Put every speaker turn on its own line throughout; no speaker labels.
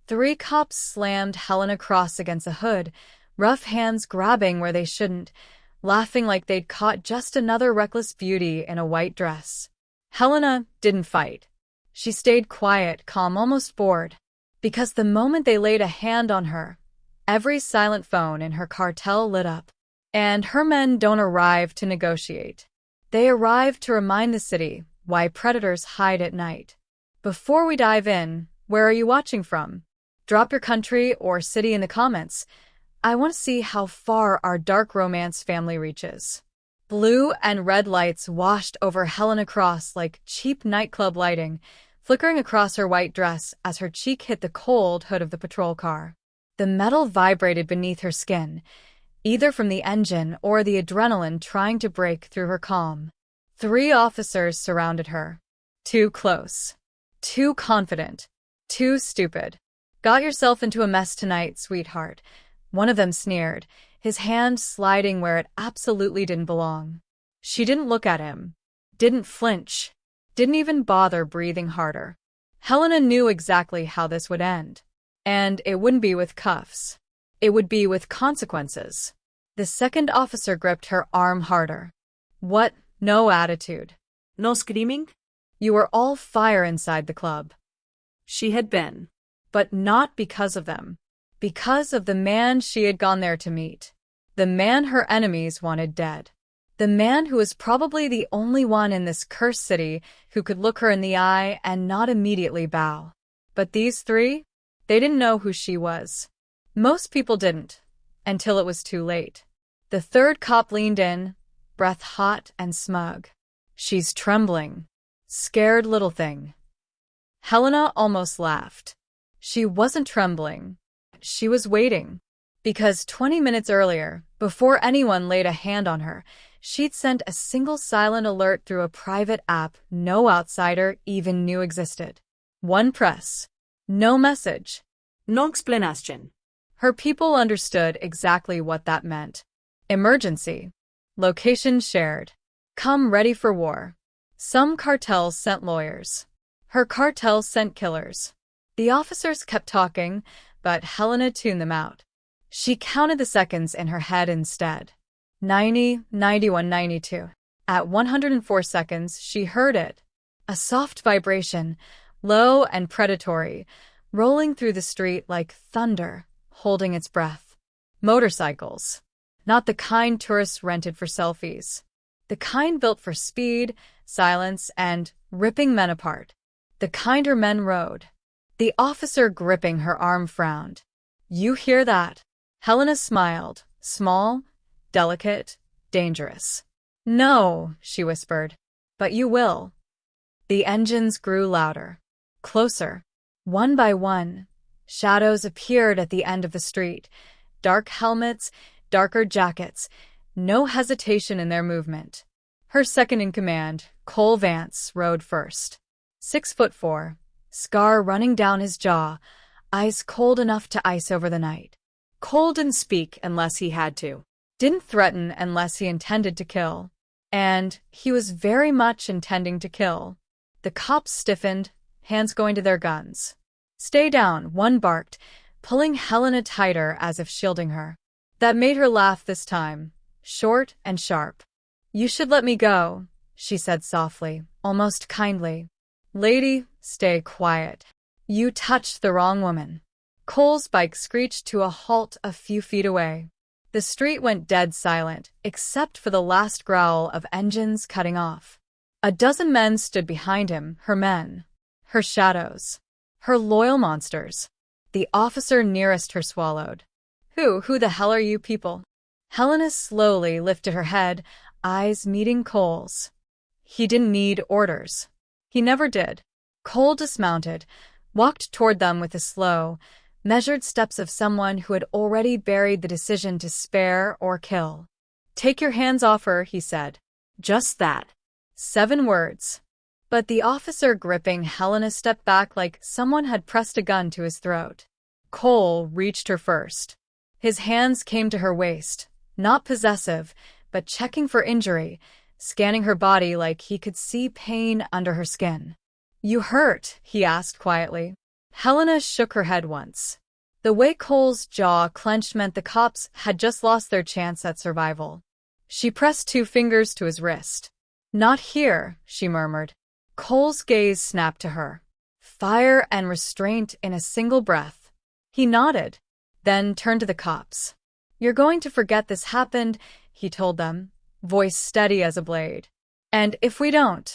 3 cops slammed Helena Cross against a hood, rough hands grabbing where they shouldn't, laughing like they'd caught just another reckless beauty in a white dress. Helena didn't fight. She stayed quiet, calm, almost bored. Because the moment they laid a hand on her, every silent phone in her cartel lit up. And her men don't arrive to negotiate. They arrive to remind the city why predators hide at night. Before we dive in, where are you watching from? Drop your country or city in the comments. I want to see how far our dark romance family reaches. Blue and red lights washed over Helena Cross like cheap nightclub lighting, flickering across her white dress as her cheek hit the cold hood of the patrol car. The metal vibrated beneath her skin, either from the engine or the adrenaline trying to break through her calm. 3 officers surrounded her. Too close. Too confident. Too stupid. Got yourself into a mess tonight, sweetheart. One of them sneered, his hand sliding where it absolutely didn't belong. She didn't look at him. Didn't flinch. Didn't even bother breathing harder. Helena knew exactly how this would end. And it wouldn't be with cuffs. It would be with consequences. The second officer gripped her arm harder. What? No attitude.
No screaming?
You were all fire inside the club.
She had been.
But not because of them. Because of the man she had gone there to meet. The man her enemies wanted dead. The man who was probably the only one in this cursed city who could look her in the eye and not immediately bow. But these 3? They didn't know who she was. Most people didn't, until it was too late. The third cop leaned in, breath hot and smug. She's trembling. Scared little thing. Helena almost laughed. She wasn't trembling. She was waiting. Because 20 minutes earlier, before anyone laid a hand on her, she'd sent a single silent alert through a private app no outsider even knew existed. 1 press. No message.
No explanation.
Her people understood exactly what that meant. Emergency. Location shared. Come ready for war. Some cartels sent lawyers. Her cartel sent killers. The officers kept talking, but Helena tuned them out. She counted the seconds in her head instead. 90, 91, 92. At 104 seconds, she heard it. A soft vibration, low and predatory, rolling through the street like thunder, holding its breath. Motorcycles. Not the kind tourists rented for selfies. The kind built for speed, silence, and ripping men apart. The kind her men rode. The officer gripping her arm frowned. You hear that? Helena smiled. Small, delicate, dangerous. No, she whispered. But you will. The engines grew louder. Closer. One by one, shadows appeared at the end of the street. Dark helmets, darker jackets, no hesitation in their movement. Her second-in-command, Cole Vance, rode first. 6'4", scar running down his jaw, eyes cold enough to ice over the night. Cole didn't speak unless he had to. Didn't threaten unless he intended to kill. And he was very much intending to kill. The cops stiffened, hands going to their guns. Stay down, one barked, pulling Helena tighter as if shielding her. That made her laugh this time, short and sharp. You should let me go, she said softly, almost kindly. Lady, stay quiet. You touched the wrong woman. Cole's bike screeched to a halt a few feet away. The street went dead silent, except for the last growl of engines cutting off. A dozen men stood behind him, her men. Her shadows. Her loyal monsters. The officer nearest her swallowed. Who the hell are you people? Helena slowly lifted her head, eyes meeting Cole's. He didn't need orders. He never did. Cole dismounted, walked toward them with the slow, measured steps of someone who had already buried the decision to spare or kill. Take your hands off her, he said. Just that. 7 words. But the officer gripping Helena stepped back like someone had pressed a gun to his throat. Cole reached her first. His hands came to her waist, not possessive, but checking for injury, scanning her body like he could see pain under her skin. You hurt? He asked quietly. Helena shook her head once. The way Cole's jaw clenched meant the cops had just lost their chance at survival. She pressed 2 fingers to his wrist. "Not here," she murmured. Cole's gaze snapped to her. Fire and restraint in a single breath. He nodded, then turned to the cops. "You're going to forget this happened," he told them, voice steady as a blade. "And if we don't,"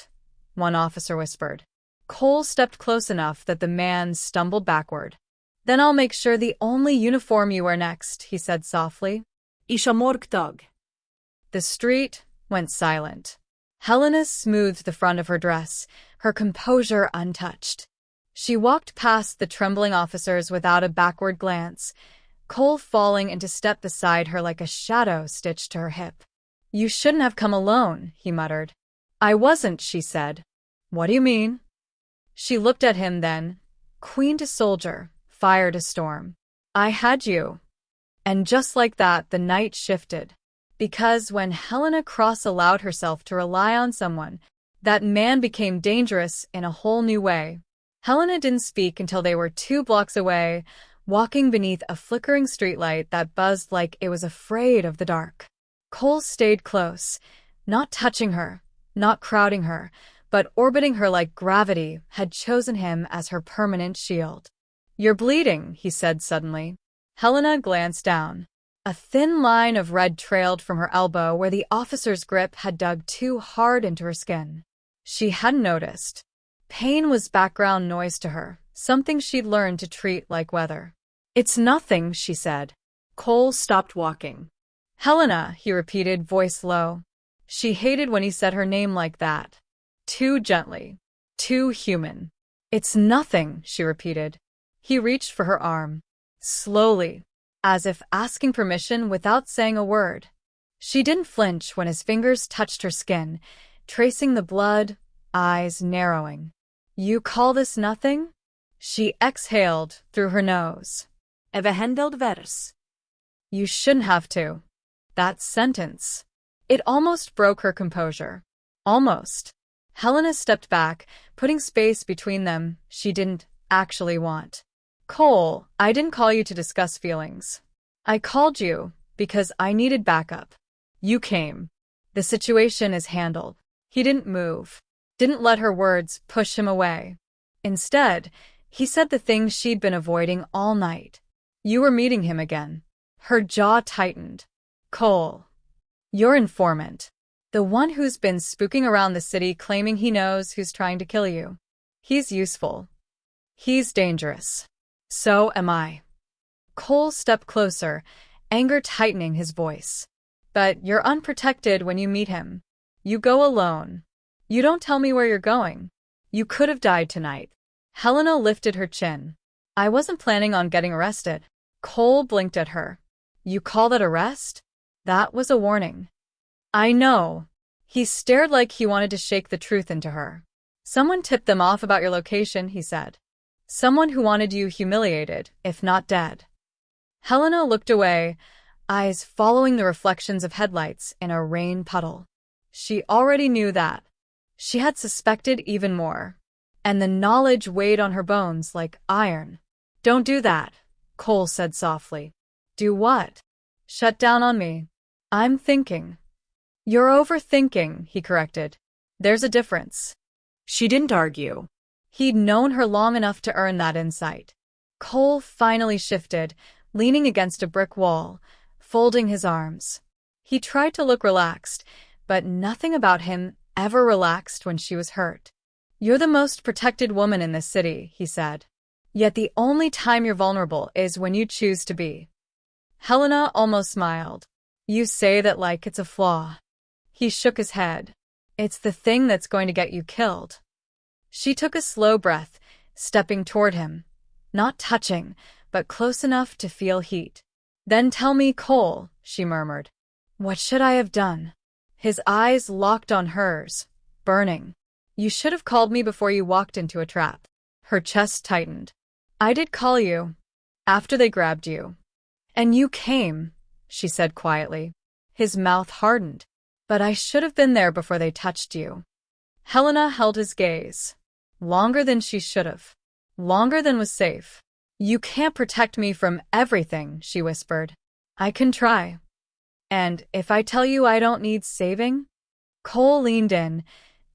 one officer whispered. Cole stepped close enough that the man stumbled backward. "Then I'll make sure the only uniform you wear next," he said softly.
Isha morgtag.
The street went silent. Helena smoothed the front of her dress, her composure untouched. She walked past the trembling officers without a backward glance, Cole falling into step beside her like a shadow stitched to her hip. "You shouldn't have come alone," he muttered. "I wasn't," she said. "What do you mean?" She looked at him then, queen to soldier, fire to storm. "I had you." And just like that, the night shifted. Because when Helena Cross allowed herself to rely on someone, that man became dangerous in a whole new way. Helena didn't speak until they were 2 blocks away, walking beneath a flickering streetlight that buzzed like it was afraid of the dark. Cole stayed close, not touching her, not crowding her, but orbiting her like gravity had chosen him as her permanent shield. "You're bleeding," he said suddenly. Helena glanced down. A thin line of red trailed from her elbow where the officer's grip had dug too hard into her skin. She hadn't noticed. Pain was background noise to her, something she'd learned to treat like weather. "It's nothing," she said. Cole stopped walking. "Helena," he repeated, voice low. She hated when he said her name like that. Too gently. Too human. "It's nothing," she repeated. He reached for her arm. Slowly, as if asking permission without saying a word. She didn't flinch when his fingers touched her skin, tracing the blood, eyes narrowing. "You call this nothing?" She exhaled through her nose.
Evehendeld vers.
"You shouldn't have to." That sentence. It almost broke her composure. Almost. Helena stepped back, putting space between them she didn't actually want. "Cole, I didn't call you to discuss feelings. I called you because I needed backup. You came. The situation is handled." He didn't move, didn't let her words push him away. Instead, he said the thing she'd been avoiding all night. "You were meeting him again." Her jaw tightened. "Cole. Your informant. The one who's been spooking around the city claiming he knows who's trying to kill you. He's useful. He's dangerous. So am I." Cole stepped closer, anger tightening his voice. "But you're unprotected when you meet him. You go alone. You don't tell me where you're going. You could have died tonight." Helena lifted her chin. "I wasn't planning on getting arrested." Cole blinked at her. "You call that arrest?" That was a warning. "I know." He stared like he wanted to shake the truth into her. "Someone tipped them off about your location," he said. "Someone who wanted you humiliated, if not dead." Helena looked away, eyes following the reflections of headlights in a rain puddle. She already knew that. She had suspected even more. And the knowledge weighed on her bones like iron. "Don't do that," Cole said softly. "Do what?" "Shut down on me. I'm thinking." "You're overthinking," he corrected. "There's a difference."
She didn't argue.
He'd known her long enough to earn that insight. Cole finally shifted, leaning against a brick wall, folding his arms. He tried to look relaxed, but nothing about him ever relaxed when she was hurt. "You're the most protected woman in this city," he said. "Yet the only time you're vulnerable is when you choose to be." Helena almost smiled. "You say that like it's a flaw." He shook his head. "It's the thing that's going to get you killed." She took a slow breath, stepping toward him. Not touching, but close enough to feel heat. "Then tell me, Cole," she murmured. "What should I have done?" His eyes locked on hers, burning. "You should have called me before you walked into a trap." Her chest tightened. "I did call you. After they grabbed you. And you came," she said quietly. His mouth hardened. "But I should have been there before they touched you." Helena held his gaze. Longer than she should have. Longer than was safe. You can't protect me from everything, she whispered. I can try. And if I tell you I don't need saving? Cole leaned in,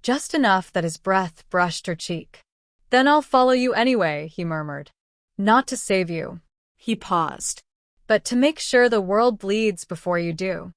just enough that his breath brushed her cheek. Then I'll follow you anyway, he murmured. Not to save you.
He paused.
But to make sure the world bleeds before you do.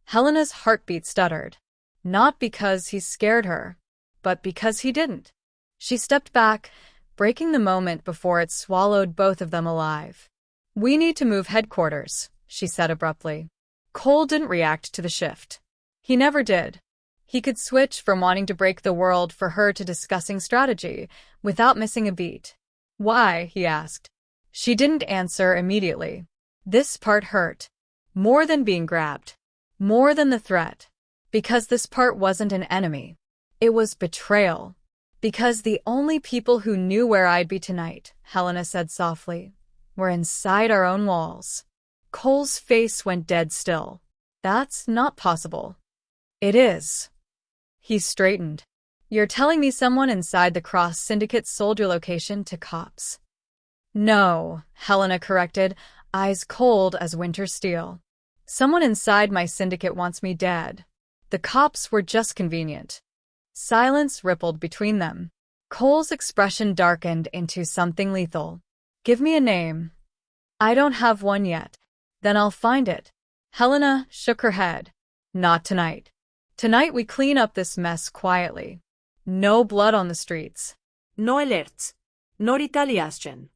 Helena's heartbeat stuttered. Not because he scared her, but because he didn't. She stepped back, breaking the moment before it swallowed both of them alive. We need to move headquarters, she said abruptly. Cole didn't react to the shift. He never did. He could switch from wanting to break the world for her to discussing strategy, without missing a beat. Why? He asked. She didn't answer immediately. This part hurt. More than being grabbed. More than the threat. Because this part wasn't an enemy. It was betrayal. Because the only people who knew where I'd be tonight, Helena said softly, were inside our own walls. Cole's face went dead still. That's not possible. It is. He straightened. You're telling me someone inside the Cross Syndicate sold your location to cops? No, Helena corrected, eyes cold as winter steel. Someone inside my syndicate wants me dead. The cops were just convenient. Silence rippled between them. Cole's expression darkened into something lethal. Give me a name. I don't have one yet. Then I'll find it. Helena shook her head. Not tonight. Tonight we clean up this mess quietly. No blood on the streets.
No alerts. No retaliation.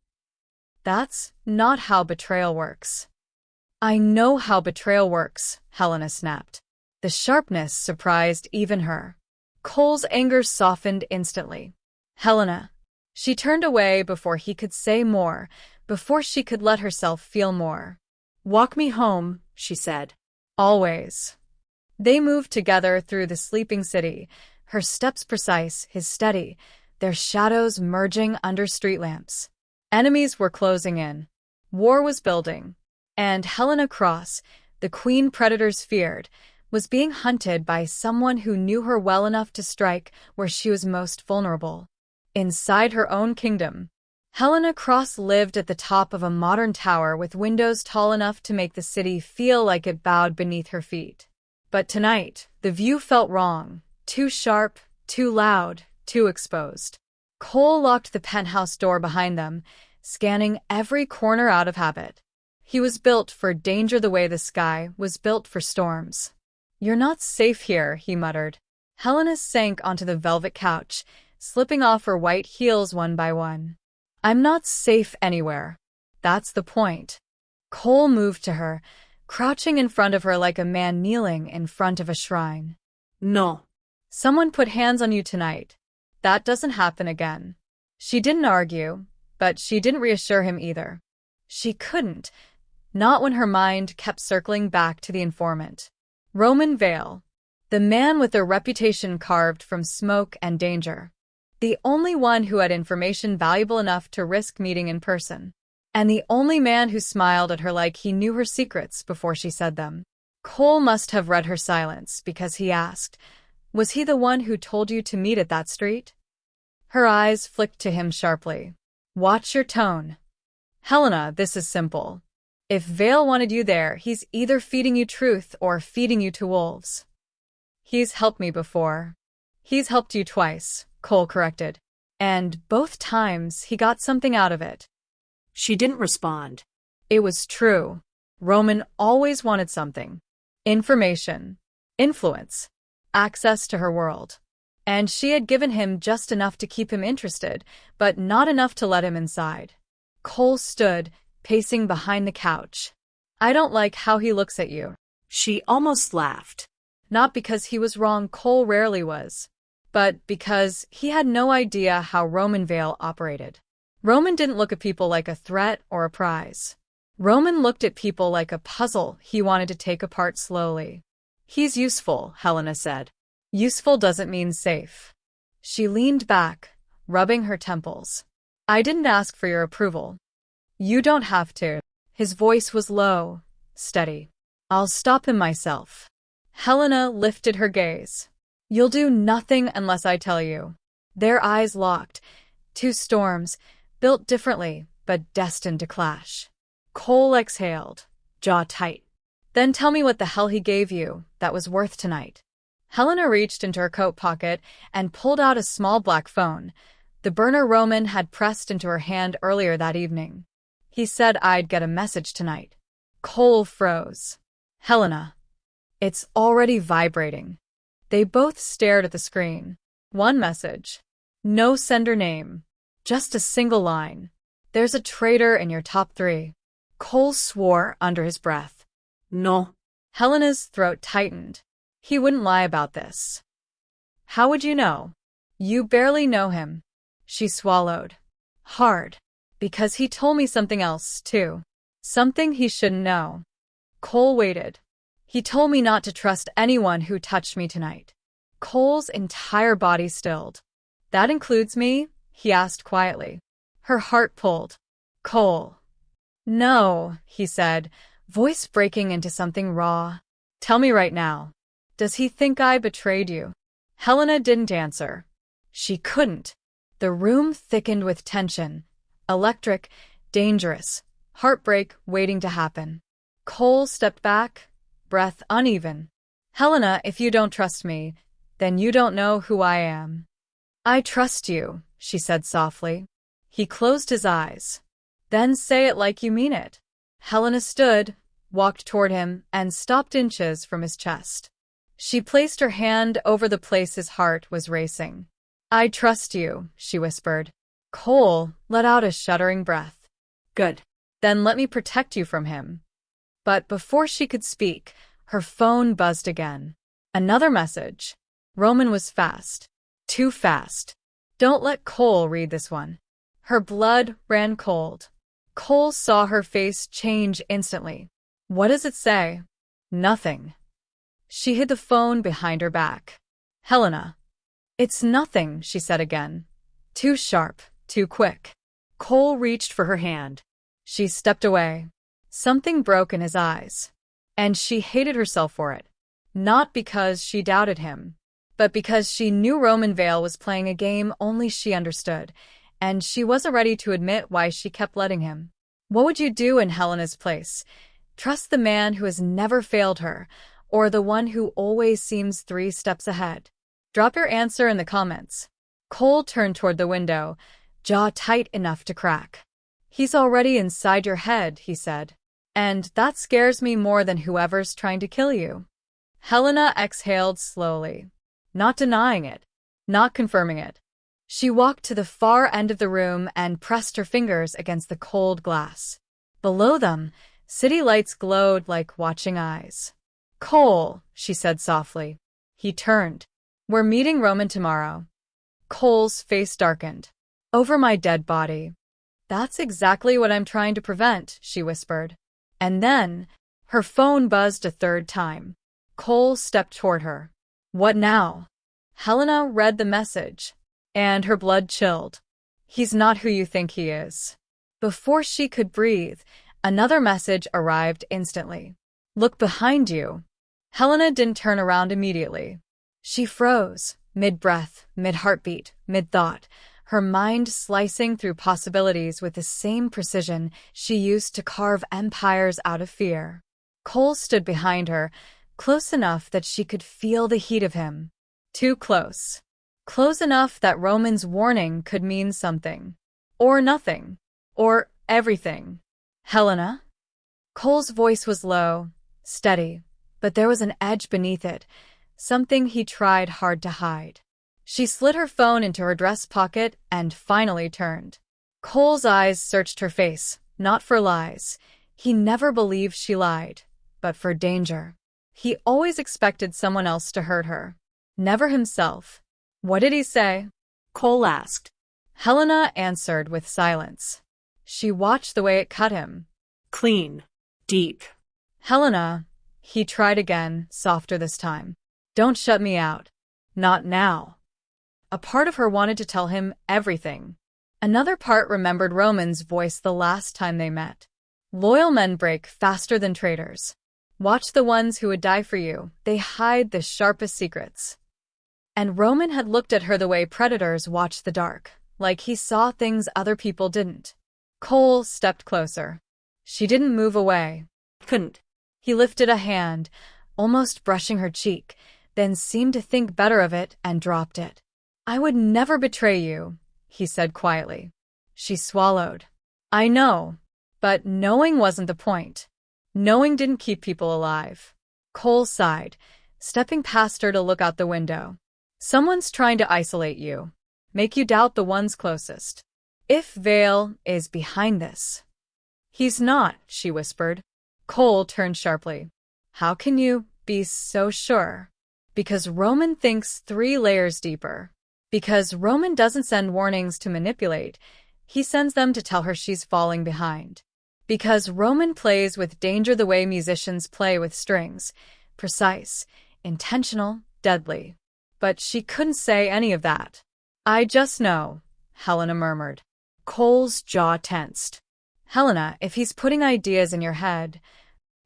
That's not how betrayal works. I know how betrayal works, Helena snapped. The sharpness surprised even her. Cole's anger softened instantly. Helena. She turned away before he could say more, before she could let herself feel more. Walk me home, she said. Always. They moved together through the sleeping city, her steps precise, his steady, their shadows merging under street lamps. Enemies were closing in. War was building. And Helena Cross, the queen predators feared, was being hunted by someone who knew her well enough to strike where she was most vulnerable. Inside her own kingdom. Helena Cross lived at the top of a modern tower with windows tall enough to make the city feel like it bowed beneath her feet. But tonight, the view felt wrong. Too sharp, too loud, too exposed. Cole locked the penthouse door behind them, scanning every corner out of habit. He was built for danger the way the sky was built for storms. You're not safe here, he muttered. Helena sank onto the velvet couch, slipping off her white heels one by one. I'm not safe anywhere. That's the point. Cole moved to her, crouching in front of her like a man kneeling in front of a shrine.
No.
Someone put hands on you tonight. That doesn't happen again. She didn't argue, but she didn't reassure him either. She couldn't. Not when her mind kept circling back to the informant. Roman Vale. The man with a reputation carved from smoke and danger. The only one who had information valuable enough to risk meeting in person. And the only man who smiled at her like he knew her secrets before she said them. Cole must have read her silence because he asked, was he the one who told you to meet at that street? Her eyes flicked to him sharply. Watch your tone. Helena, this is simple. If Vale wanted you there, he's either feeding you truth or feeding you to wolves. He's helped me before. He's helped you twice, Cole corrected. And both times he got something out of it.
She didn't respond.
It was true. Roman always wanted something. Information. Influence. Access to her world. And she had given him just enough to keep him interested, but not enough to let him inside. Cole stood, pacing behind the couch. I don't like how he looks at you.
She almost laughed.
Not because he was wrong, Cole rarely was, but because he had no idea how Roman Vale operated. Roman didn't look at people like a threat or a prize. Roman looked at people like a puzzle he wanted to take apart slowly. He's useful, Helena said. Useful doesn't mean safe. She leaned back, rubbing her temples. I didn't ask for your approval. You don't have to. His voice was low, steady. I'll stop him myself. Helena lifted her gaze. You'll do nothing unless I tell you. Their eyes locked. Two storms, Built differently, but destined to clash. Cole exhaled, jaw tight. Then tell me what the hell he gave you that was worth tonight. Helena reached into her coat pocket and pulled out a small black phone, the burner Roman had pressed into her hand earlier that evening. He said I'd get a message tonight. Cole froze. Helena. It's already vibrating. They both stared at the screen. One message. No sender name. Just a single line. There's a traitor in your top 3. Cole swore under his breath.
No.
Helena's throat tightened. He wouldn't lie about this. How would you know? You barely know him. She swallowed. Hard. Because he told me something else, too. Something he shouldn't know. Cole waited. He told me not to trust anyone who touched me tonight. Cole's entire body stilled. That includes me? He asked quietly. Her heart pulled. Cole. No, he said, voice breaking into something raw. Tell me right now. Does he think I betrayed you? Helena didn't answer. She couldn't. The room thickened with tension. Electric, dangerous, heartbreak waiting to happen. Cole stepped back, breath uneven. Helena, if you don't trust me, then you don't know who I am. I trust you, she said softly. He closed his eyes. Then say it like you mean it. Helena stood, walked toward him, and stopped inches from his chest. She placed her hand over the place his heart was racing. I trust you, she whispered. Cole let out a shuddering breath. Good. Then let me protect you from him. But before she could speak, her phone buzzed again. Another message. Roman was fast. Too fast. Don't let Cole read this one. Her blood ran cold. Cole saw her face change instantly. What does it say? Nothing. She hid the phone behind her back. Helena. It's nothing, she said again. Too sharp, too quick. Cole reached for her hand. She stepped away. Something broke in his eyes. And she hated herself for it. Not because she doubted him, but because she knew Roman Vale was playing a game only she understood, and she wasn't ready to admit why she kept letting him. What would you do in Helena's place? Trust the man who has never failed her, or the one who always seems 3 steps ahead? Drop your answer in the comments. Cole turned toward the window, jaw tight enough to crack. He's already inside your head, he said. And that scares me more than whoever's trying to kill you. Helena exhaled slowly, not denying it, not confirming it. She walked to the far end of the room and pressed her fingers against the cold glass. Below them, city lights glowed like watching eyes. Cole, she said softly. He turned. We're meeting Roman tomorrow. Cole's face darkened. Over my dead body. That's exactly what I'm trying to prevent, she whispered. And then, her phone buzzed a 3rd time. Cole stepped toward her. What now? Helena read the message, and her blood chilled. He's not who you think he is. Before she could breathe, another message arrived instantly. Look behind you. Helena didn't turn around immediately. She froze, mid-breath, mid-heartbeat, mid-thought, her mind slicing through possibilities with the same precision she used to carve empires out of fear. Cole stood behind her, close enough that she could feel the heat of him. Too close. Close enough that Roman's warning could mean something. Or nothing. Or everything. Helena? Cole's voice was low, steady, but there was an edge beneath it, something he tried hard to hide. She slid her phone into her dress pocket and finally turned. Cole's eyes searched her face, not for lies. He never believed she lied, but for danger. He always expected someone else to hurt her. Never himself. What did he say?
Cole asked.
Helena answered with silence. She watched the way it cut him.
Clean. Deep.
Helena, he tried again, softer this time. Don't shut me out. Not now. A part of her wanted to tell him everything. Another part remembered Roman's voice the last time they met. Loyal men break faster than traitors. Watch the ones who would die for you. They hide the sharpest secrets. And Roman had looked at her the way predators watch the dark, like he saw things other people didn't. Cole stepped closer. She didn't move away.
Couldn't.
He lifted a hand, almost brushing her cheek, then seemed to think better of it and dropped it. I would never betray you, he said quietly. She swallowed. I know, but knowing wasn't the point. Knowing didn't keep people alive. Cole sighed, stepping past her to look out the window. Someone's trying to isolate you, make you doubt the ones closest. If Vale is behind this. He's not, she whispered. Cole turned sharply. How can you be so sure? Because Roman thinks 3 layers deeper. Because Roman doesn't send warnings to manipulate, he sends them to tell her she's falling behind. Because Roman plays with danger the way musicians play with strings. Precise, intentional, deadly. But she couldn't say any of that. I just know, Helena murmured. Cole's jaw tensed. Helena, if he's putting ideas in your head.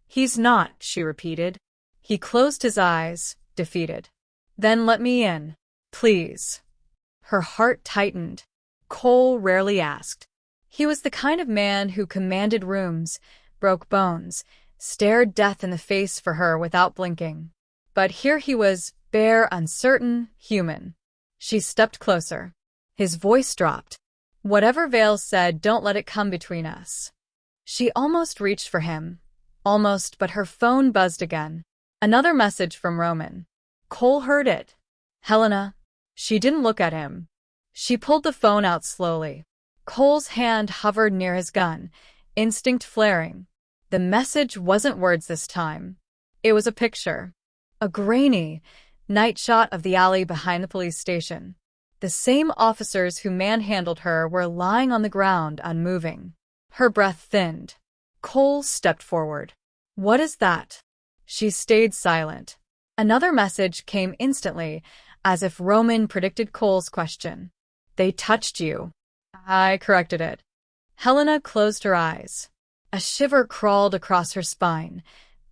He's not, she repeated. He closed his eyes, defeated. Then let me in, please. Her heart tightened. Cole rarely asked. He was the kind of man who commanded rooms, broke bones, stared death in the face for her without blinking. But here he was, bare, uncertain, human. She stepped closer. His voice dropped. Whatever Vale said, don't let it come between us. She almost reached for him. Almost, but her phone buzzed again. Another message from Roman. Cole heard it. Helena. She didn't look at him. She pulled the phone out slowly. Cole's hand hovered near his gun, instinct flaring. The message wasn't words this time. It was a picture. A grainy, night shot of the alley behind the police station. The same officers who manhandled her were lying on the ground, unmoving. Her breath thinned. Cole stepped forward. What is that? She stayed silent. Another message came instantly, as if Roman predicted Cole's question. They touched you. I corrected it. Helena closed her eyes. A shiver crawled across her spine.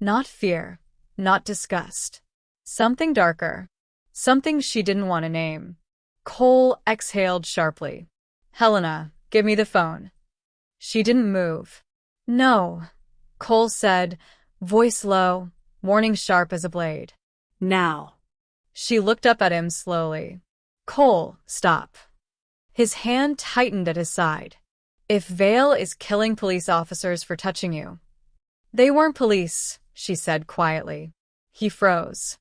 Not fear, not disgust. Something darker. Something she didn't want to name. Cole exhaled sharply. Helena, give me the phone. She didn't move. No, Cole said, voice low, warning sharp as a blade.
Now.
She looked up at him slowly. Cole, stop. His hand tightened at his side. If Vale is killing police officers for touching you. They weren't police, she said quietly. He froze.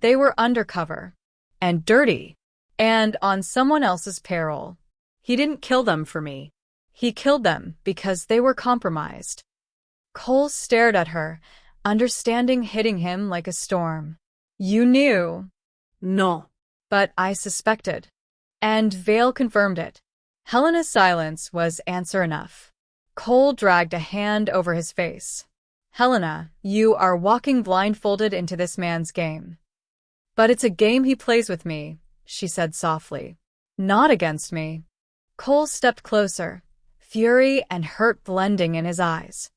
They were undercover. And dirty. And on someone else's peril. He didn't kill them for me. He killed them because they were compromised. Cole stared at her, understanding hitting him like a storm. You knew.
No.
But I suspected. And Vale confirmed it. Helena's silence was answer enough. Cole dragged a hand over his face. Helena, you are walking blindfolded into this man's game. But it's a game he plays with me, she said softly. Not against me. Cole stepped closer, fury and hurt blending in his eyes.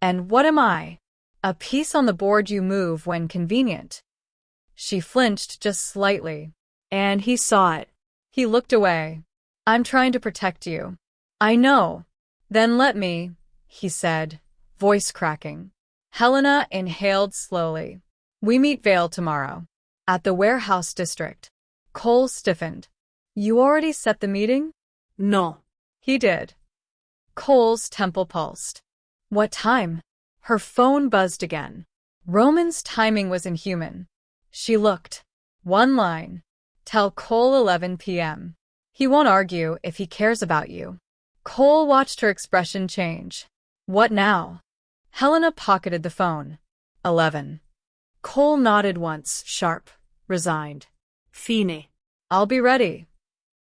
And what am I? A piece on the board you move when convenient. She flinched just slightly. And he saw it. He looked away. I'm trying to protect you. I know. Then let me, he said, voice cracking. Helena inhaled slowly. We meet Vale tomorrow. At the warehouse district. Cole stiffened. You already set the meeting?
No.
He did. Cole's temple pulsed. What time? Her phone buzzed again. Roman's timing was inhuman. She looked. One line. Tell Cole 11 p.m. He won't argue if he cares about you. Cole watched her expression change. What now? Helena pocketed the phone. 11. Cole nodded once, sharp, resigned.
Fine.
I'll be ready.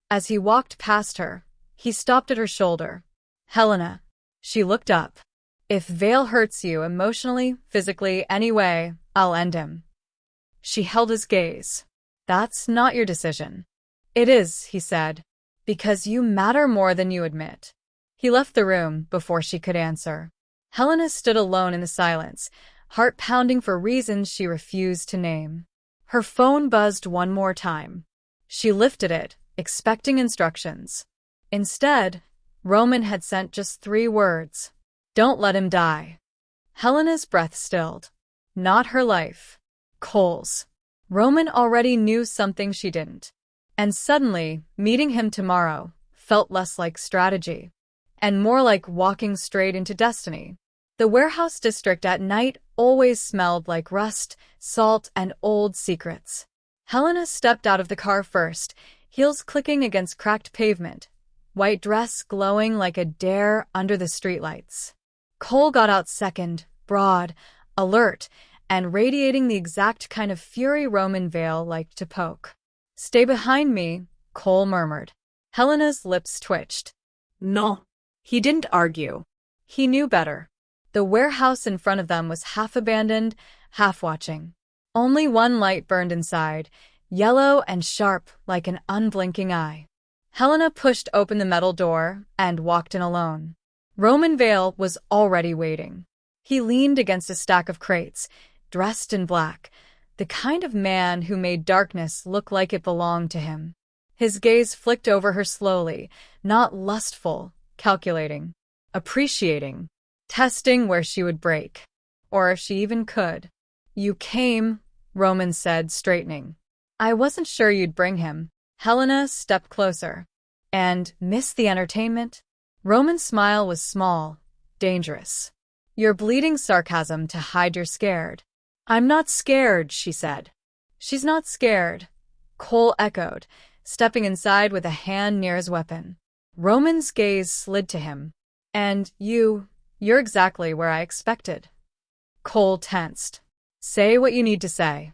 As he walked past her, he stopped at her shoulder. Helena. She looked up. If Vale hurts you emotionally, physically, any way, I'll end him. She held his gaze. That's not your decision. It is, he said, because you matter more than you admit. He left the room before she could answer. Helena stood alone in the silence, heart pounding for reasons she refused to name. Her phone buzzed one more time. She lifted it, expecting instructions. Instead, Roman had sent just 3 words. Don't let him die. Helena's breath stilled. Not her life. Cole's. Roman already knew something she didn't. And suddenly, meeting him tomorrow felt less like strategy and more like walking straight into destiny. The warehouse district at night always smelled like rust, salt, and old secrets. Helena stepped out of the car first, heels clicking against cracked pavement, white dress glowing like a dare under the streetlights. Cole got out second, broad, alert, and radiating the exact kind of fury Roman Vale liked to poke. Stay behind me, Cole murmured. Helena's lips twitched.
No.
He didn't argue. He knew better. The warehouse in front of them was half abandoned, half watching. Only one light burned inside, yellow and sharp like an unblinking eye. Helena pushed open the metal door and walked in alone. Roman Vale was already waiting. He leaned against a stack of crates, dressed in black, the kind of man who made darkness look like it belonged to him. His gaze flicked over her slowly, not lustful, calculating, appreciating, testing where she would break, or if she even could. You came, Roman said, straightening. I wasn't sure you'd bring him. Helena stepped closer. And miss the entertainment? Roman's smile was small, dangerous. You're bleeding sarcasm to hide you're scared. I'm not scared, she said. She's not scared, Cole echoed, stepping inside with a hand near his weapon. Roman's gaze slid to him. And you're exactly where I expected. Cole tensed. Say what you need to say.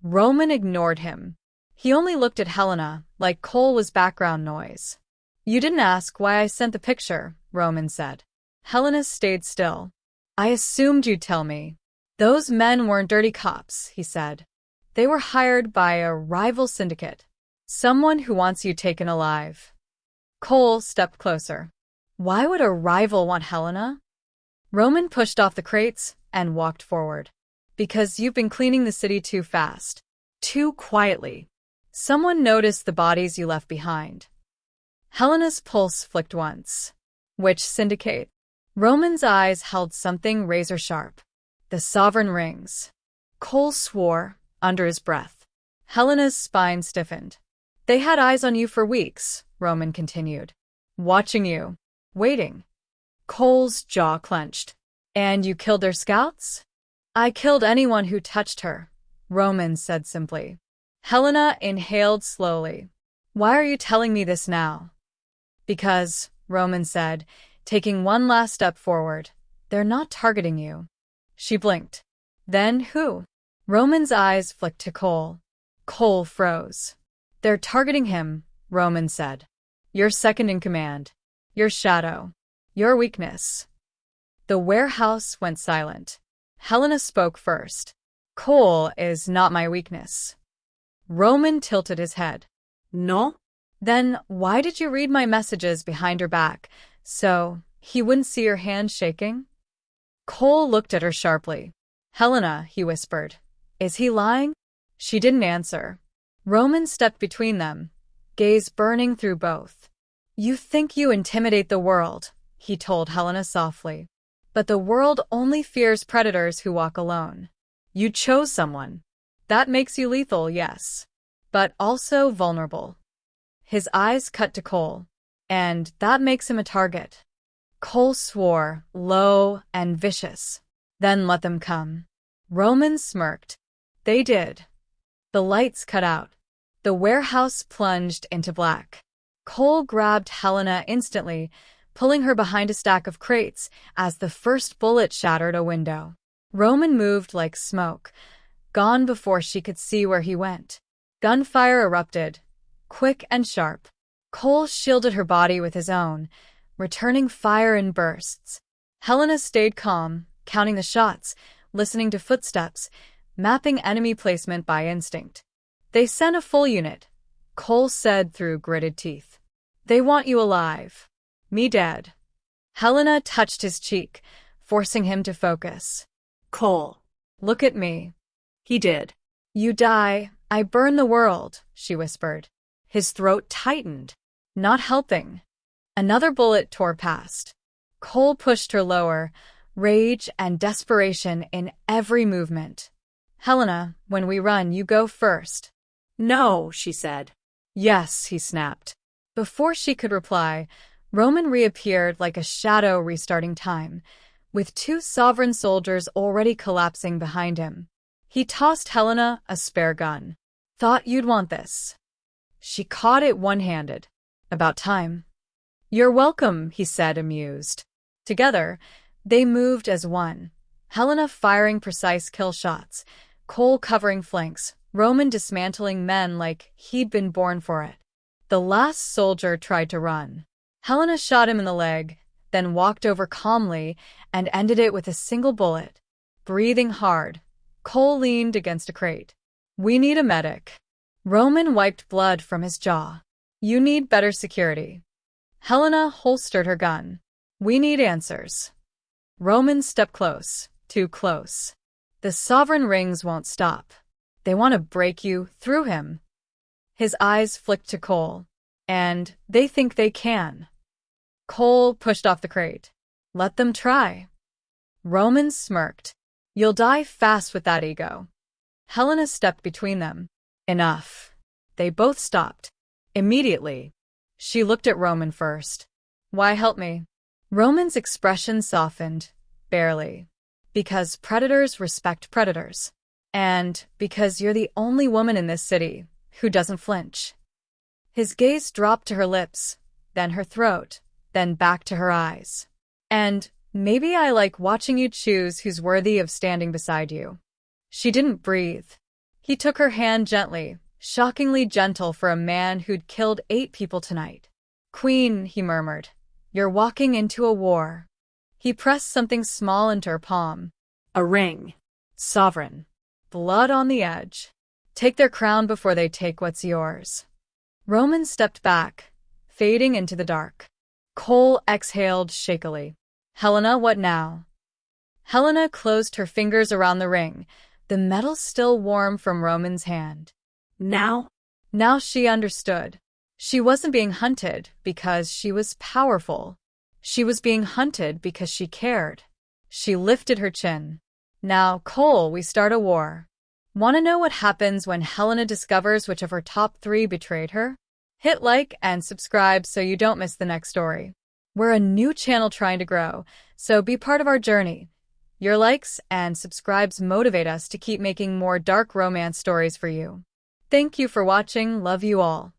Roman ignored him. He only looked at Helena, like Cole was background noise. You didn't ask why I sent the picture, Roman said. Helena stayed still. I assumed you'd tell me. Those men weren't dirty cops, he said. They were hired by a rival syndicate. Someone who wants you taken alive. Cole stepped closer. Why would a rival want Helena? Roman pushed off the crates and walked forward. Because you've been cleaning the city too fast. Too quietly. Someone noticed the bodies you left behind. Helena's pulse flicked once. Which syndicate? Roman's eyes held something razor-sharp. The sovereign rings. Cole swore, under his breath. Helena's spine stiffened. They had eyes on you for weeks, Roman continued. Watching you. Waiting. Cole's jaw clenched. And you killed their scouts? I killed anyone who touched her, Roman said simply. Helena inhaled slowly. Why are you telling me this now? Because, Roman said, taking one last step forward, they're not targeting you. She blinked. Then who? Roman's eyes flicked to Cole. Cole froze. They're targeting him, Roman said. Your second in command. Your shadow. Your weakness. The warehouse went silent. Helena spoke first. Cole is not my weakness. Roman tilted his head.
No?
Then why did you read my messages behind her back, so he wouldn't see your hand shaking? Cole looked at her sharply. Helena, he whispered. Is he lying? She didn't answer. Roman stepped between them, gaze burning through both. You think you intimidate the world, he told Helena softly. But the world only fears predators who walk alone. You chose someone. That makes you lethal, yes. But also vulnerable. His eyes cut to Cole. And that makes him a target. Cole swore, low and vicious. Then let them come. Roman smirked. They did. The lights cut out. The warehouse plunged into black. Cole grabbed Helena instantly, pulling her behind a stack of crates as the first bullet shattered a window. Roman moved like smoke, gone before she could see where he went. Gunfire erupted, quick and sharp. Cole shielded her body with his own, returning fire in bursts. Helena stayed calm, counting the shots, listening to footsteps, mapping enemy placement by instinct. They sent a full unit, Cole said through gritted teeth. They want you alive. Me dead. Helena touched his cheek, forcing him to focus.
Cole.
Look at me.
He did.
You die, I burn the world, she whispered. His throat tightened. Not helping. Another bullet tore past. Cole pushed her lower, rage and desperation in every movement. Helena, when we run, you go first.
No, she said.
Yes, he snapped. Before she could reply, Roman reappeared like a shadow restarting time, with two sovereign soldiers already collapsing behind him. He tossed Helena a spare gun. Thought you'd want this. She caught it one-handed. About time. You're welcome, he said, amused. Together, they moved as one. Helena firing precise kill shots, Cole covering flanks, Roman dismantling men like he'd been born for it. The last soldier tried to run. Helena shot him in the leg, then walked over calmly and ended it with a single bullet. Breathing hard, Cole leaned against a crate. We need a medic. Roman wiped blood from his jaw. You need better security. Helena holstered her gun. We need answers. Roman stepped close, too close. The sovereign rings won't stop. They want to break you through him. His eyes flicked to Cole. And they think they can. Cole pushed off the crate. Let them try. Roman smirked. You'll die fast with that ego. Helena stepped between them. Enough. They both stopped. Immediately. She looked at Roman first. Why help me? Roman's expression softened. Barely. Because predators respect predators. And because you're the only woman in this city who doesn't flinch. His gaze dropped to her lips, then her throat, then back to her eyes. And maybe I like watching you choose who's worthy of standing beside you. She didn't breathe. He took her hand gently, shockingly gentle for a man who'd killed 8 people tonight. Queen, he murmured, you're walking into a war. He pressed something small into her palm.
A ring.
Sovereign. Blood on the edge. Take their crown before they take what's yours. Roman stepped back, fading into the dark. Cole exhaled shakily. Helena, what now? Helena closed her fingers around the ring, the metal still warm from Roman's hand.
Now?
Now she understood. She wasn't being hunted because she was powerful. She was being hunted because she cared. She lifted her chin. Now, Cole, we start a war. Want to know what happens when Helena discovers which of her top 3 betrayed her? Hit like and subscribe so you don't miss the next story. We're a new channel trying to grow, so be part of our journey. Your likes and subscribes motivate us to keep making more dark romance stories for you. Thank you for watching. Love you all.